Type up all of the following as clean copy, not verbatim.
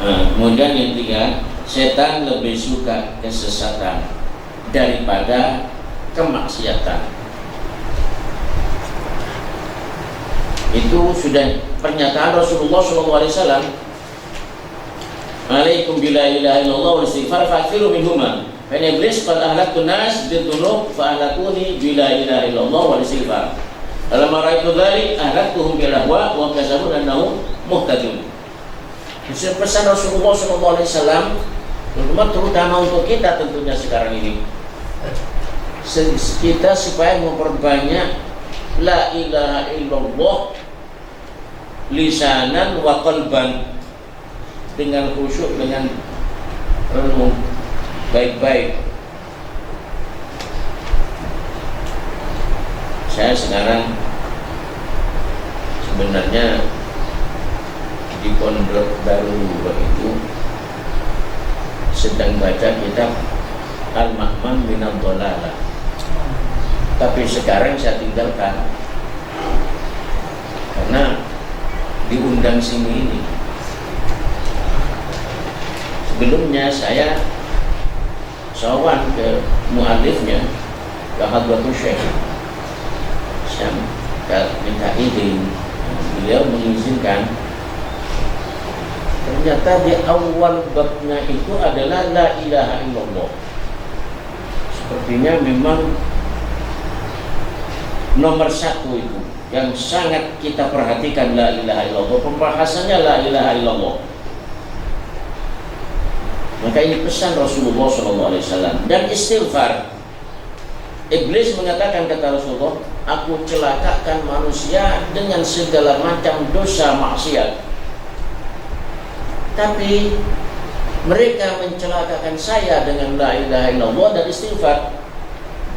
Kemudian yang ketiga, setan lebih suka kesesatan daripada kemaksiatan. Itu sudah pernyataan Rasulullah SAW. Alaikum bila ilaha illallah wa istighfar fa'akthiru minhuma. Fa iblis qad ahlaktu nas bidunub fa ahlakuni bila ilaha illallah wa istighfar. Dalam ra'aitu dzalik ahlaktuhum bil ahwa wa kasabun annahum muhtadun. Pesan Rasulullah SAW, terutama untuk kita tentunya sekarang ini, kita supaya memperbanyak la ilaha illallah lisanan wa qalban, dengan khusyuk, dengan renung baik-baik. Saya sekarang sebenarnya di Pondok Baru itu sedang baca kitab Al-Ma'man Minad Dhalalah, tapi sekarang saya tinggalkan karena diundang sini ini. Sebelumnya saya sowan ke mu'alifnya, ke Hadratul Syekh, saya minta izin, beliau mengizinkan. Ternyata di awal babnya itu adalah la ilaha illallah. Sepertinya memang nomor satu itu yang sangat kita perhatikan, la ilaha illallah. Pembahasannya la ilaha illallah. Maka ini pesan Rasulullah SAW. Dan istighfar. Iblis mengatakan, kata Rasulullah, aku celakakan manusia dengan segala macam dosa maksiat, tapi mereka mencelakakan saya dengan la ilaha illallah dan istighfar.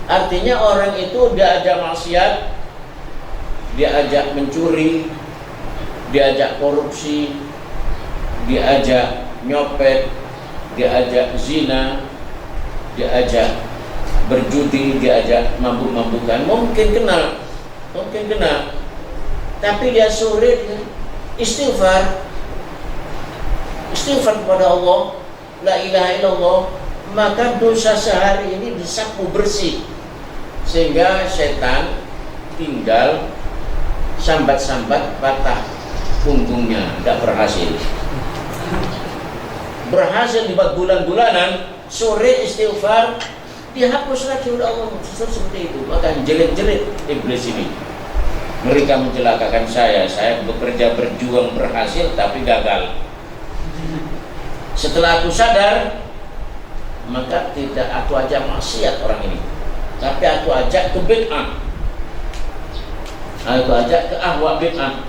Artinya orang itu diajak maksiat, diajak mencuri, diajak korupsi, diajak nyopet, diajak zina, diajak berjudi, diajak mabuk-mabukan, mungkin kena, tapi dia sore istighfar kepada Allah, la ilaha illallah, maka dosa sehari ini disapu bersih, sehingga setan tinggal sambat-sambat patah punggungnya, tidak berhasil dibuat bulan-bulanan. Sore istighfar, dihapus lagi oleh Allah, seperti itu. Maka jerit-jerit iblis ini, mereka mencelakakan saya bekerja berjuang berhasil tapi gagal. Setelah aku sadar, maka tidak aku ajak maksiat orang ini, tapi aku ajak ke bid'ah, aku ajak ke ahwa bid'ah.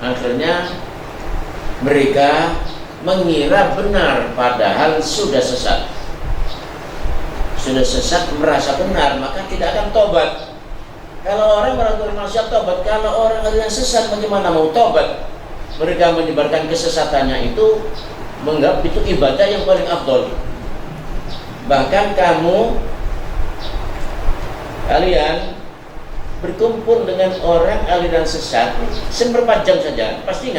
Akhirnya mereka mengira benar, padahal sudah sesat, merasa benar, maka tidak akan tobat. Kalau orang melakukan maksiat tobat, kalau orang yang sesat bagaimana mau tobat? Mereka menyebarkan kesesatannya itu, menganggap itu ibadah yang paling afdol. Bahkan kalian berkumpul dengan orang aliran sesat seperempat jam saja pasti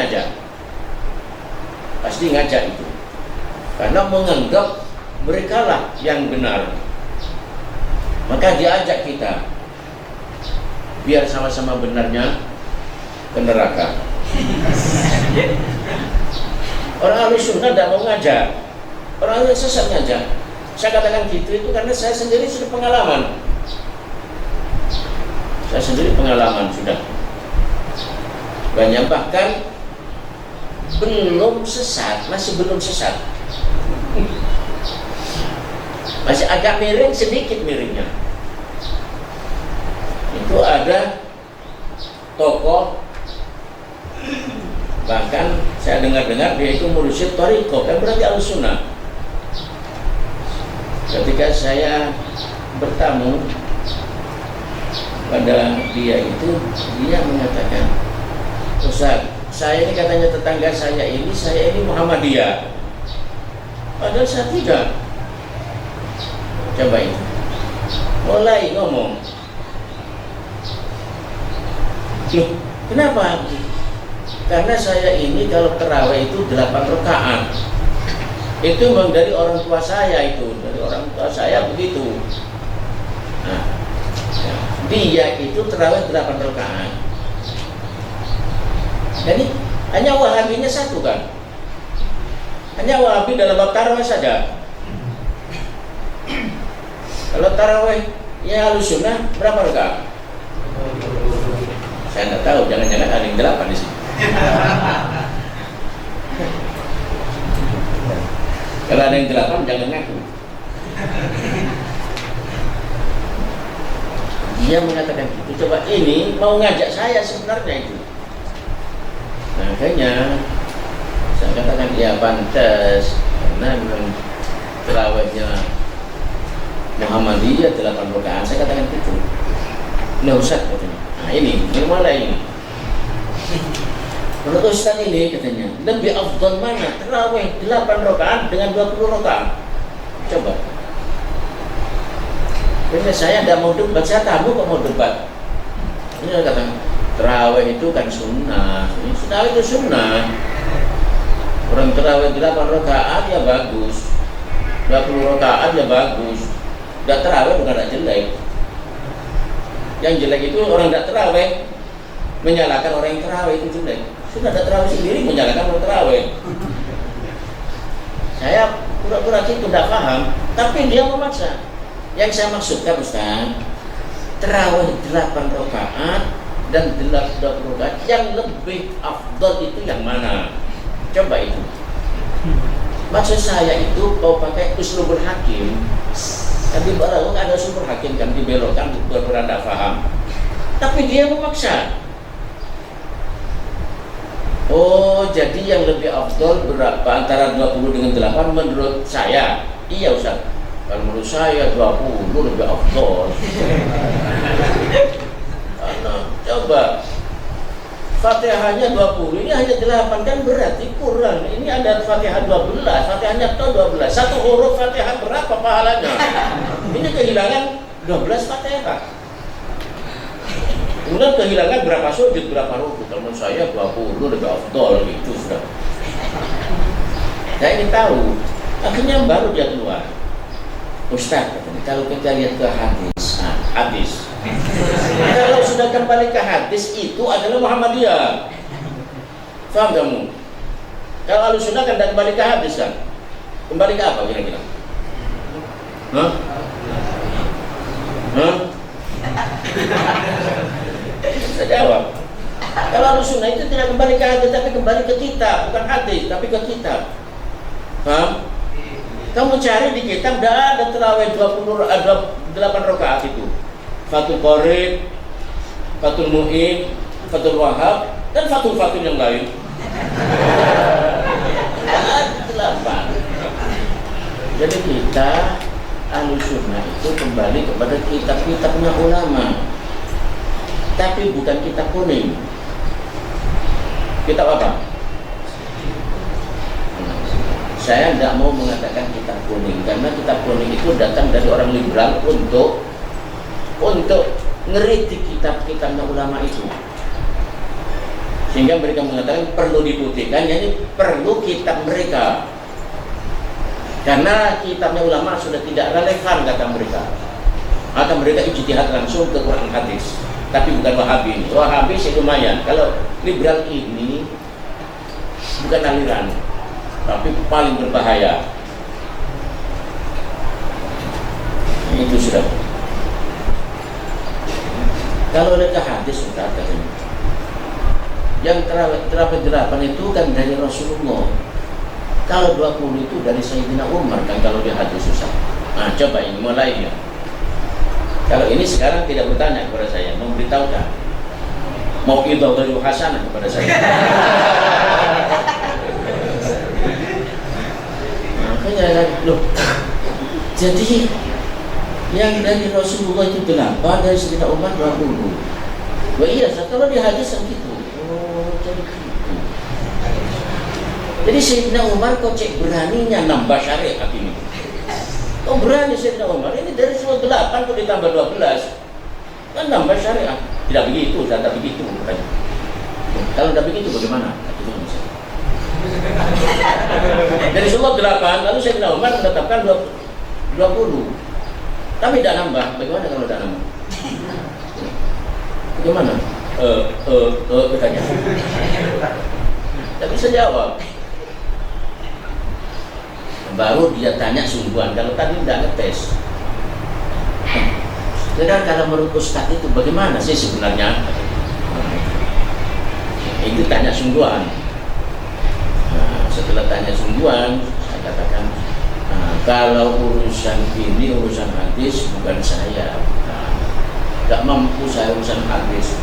ngajak itu, karena menganggap mereka lah yang benar. Maka diajak kita biar sama-sama benarnya ke neraka. Orang ahli sunnah tidak mau ngajak, orang ahli sesat ngajak. Saya katakan gitu itu karena saya sendiri sudah pengalaman. Sudah banyak, bahkan masih belum sesat, masih agak miring, sedikit miringnya. Itu ada tokoh, bahkan saya dengar-dengar dia itu mursyid thariqah, kan berarti al-sunnah. Ketika saya bertamu pada dia itu, dia mengatakan, Ustaz, saya ini katanya tetangga saya ini Muhammadiyah, padahal saya tidak. Coba ini, mulai ngomong, loh kenapa karena saya ini kalau tarawih itu 8 rakaat. Itu memang dari orang tua saya itu, dari orang tua saya begitu. Nah, dia itu tarawih 8 rakaat. Jadi hanya Wahabinya satu kan? Hanya Wahabi dalam bab tarawih saja. Kalau tarawih ya Ahlussunnah berapa rakaat? Saya nggak tahu, jangan-jangan ada yang 8 di sini. Kalau ada yang 8 jangan ngaku. Dia mengatakan itu. Coba ini mau ngajak saya sebenarnya itu. Nah, makanya saya katakan ya pantas karena memang terawihnya Muhammadiyah 8 rakaat. Saya katakan itu. Nah Ustaz katanya. Nah ini mulai ini. Menurut Ustaz ini katanya lebih afdal mana tarawih 8 rakaat dengan 20 rakaat? Coba. Karena saya tidak mau debat, saya tahu kok mau debat. Ini kata tarawih itu kan sunnah. Ini tarawih itu sunnah. Orang tarawih 8 rakaat ya bagus, 20 rakaat ya bagus. Tidak tarawih bukan tidak jelek. Yang jelek itu orang tidak tarawih menyalahkan orang yang tarawih itu jelek. Sudah ada tarawih sendiri menyalahkan orang tarawih. Saya pura-pura itu tidak paham, tapi dia memaksa. Yang saya maksudkan Ustaz, tarawih 8 rakaat dan 20 rakaat yang lebih afdal itu yang mana? Coba itu. Maksud saya itu kau pakai uslubul hakim. Tadi barang ada uslubul hakim kan dibelokkan pura-pura tidak paham. Tapi dia memaksa. Oh, jadi yang lebih afdal berapa antara 20 dengan 8 menurut saya? Iya Ustaz. Kalau menurut saya 20 lebih afdal. Karena coba Fatihahnya 20, ini hanya 8 kan berarti kurang. Ini ada Fatihah 12, Fatihahnya 12. Satu huruf Fatihah berapa pahalanya? Ini kehilangan 12 Fatihah. Kemudian kehilangan berapa sujud, berapa rukuk. Kalau menurut saya 20 lebih afdal gitu sudah. Saya ingin tahu. Akhirnya baru dia keluar. Ustaz, kalau kita lihat ke hadis. Kalau sudah kembali ke hadis itu adalah Muhammadiyah. Faham kamu? Kalau Ahlussunnah kan tidak kembali ke hadis kan? Kembali ke apa kira-kira? Hah? Saya jawab. Kalau Ahlussunnah itu tidak kembali ke hadis tapi kembali ke kitab, bukan hadis tapi ke kitab. Paham? Kamu cari di kitab tidak ada tarawih 8 rakaat itu. Fathul Qorib, Fathul Mu'in, Fathul Wahab, dan Fathul yang lain. 8. Jadi kita Ahlussunnah itu kembali kepada kitab-kitabnya ulama. Tapi bukan kitab kuning. Kitab apa? Saya tidak mau mengatakan kitab kuning karena kitab kuning itu datang dari orang liberal untuk ngeritik kitab-kitabnya ulama itu, sehingga mereka mengatakan perlu diputihkan, jadi perlu kitab mereka karena kitabnya ulama sudah tidak relevan kata mereka ijtihad langsung ke Quran hadis, tapi bukan Wahabi. Wahabi sih lumayan, kalau liberal ini bukan aliran tapi paling berbahaya. Itu sudah. Kalau lihat hadis sudah katanya, yang terawih 8 itu kan dari Rasulullah. Kalau 20 itu dari Sayyidina Umar kan kalau di hadis susah. Nah coba ini mulai ya. Kalau ini sekarang tidak bertanya kepada saya, memberitahukan, mau idhah dari hasanah kepada saya. Makanya loh, jadi yang dari Rasulullah itu 8, dari Sayyidina Umar 20. Wah iya, kalau di hadis kan gitu. Oh, jadi gitu. Jadi Sayyidina Umar kok cek beraninya nambah syariat ini. Kok berani Sayyidina Umar? Ini dari 8 kok ditambah 12. Kan nambah syariat. Tidak begitu, tidak begitu. Kalau tidak begitu bagaimana? Itu bisa. Dari semua 8, lalu Sayyidina Umar menetapkan 20. Tapi tidak nambah. Bagaimana kalau tidak nambah? Bagaimana? Bertanya. Tidak bisa jawab. Baru dia tanya sungguhan. Kalau tadi tidak ngetes. Jadi kalau menurut Ustaz itu bagaimana sih sebenarnya? Itu tanya sungguhan. Nah, setelah tanya sungguhan, saya katakan, kalau urusan ini urusan hadis bukan saya. Gak mampu saya urusan hadis.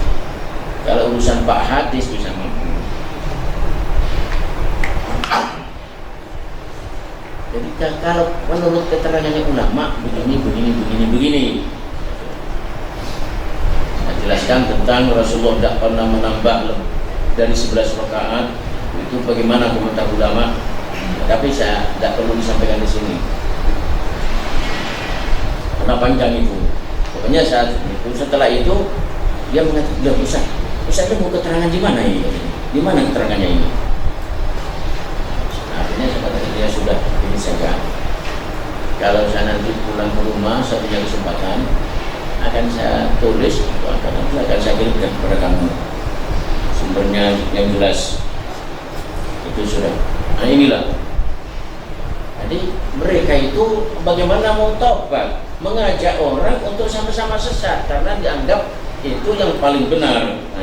Kalau urusan Pak Hadis bisa mampu. Jadi kalau menurut keterangannya ulama begini. Saya jelaskan tentang Rasulullah tidak pernah menambah dari 11 rakaat. Itu bagaimana komentar ulama. Tapi saya tidak perlu disampaikan di sini. Karena panjang itu. Pokoknya saat itu, setelah itu dia mengatakan, "Udah Ustaz itu mau keterangan di mana ini? Di mana keterangannya ini?" Akhirnya saya katakan dia sudah ini saja. Kalau saya nanti pulang ke rumah, saya punya kesempatan, akan saya tulis atau akan saya kirimkan kepada kamu sumbernya yang jelas. Itu sudah. Nah inilah. Jadi mereka itu bagaimana mau taubat, mengajak orang untuk sama-sama sesat karena dianggap itu yang paling benar. Nah,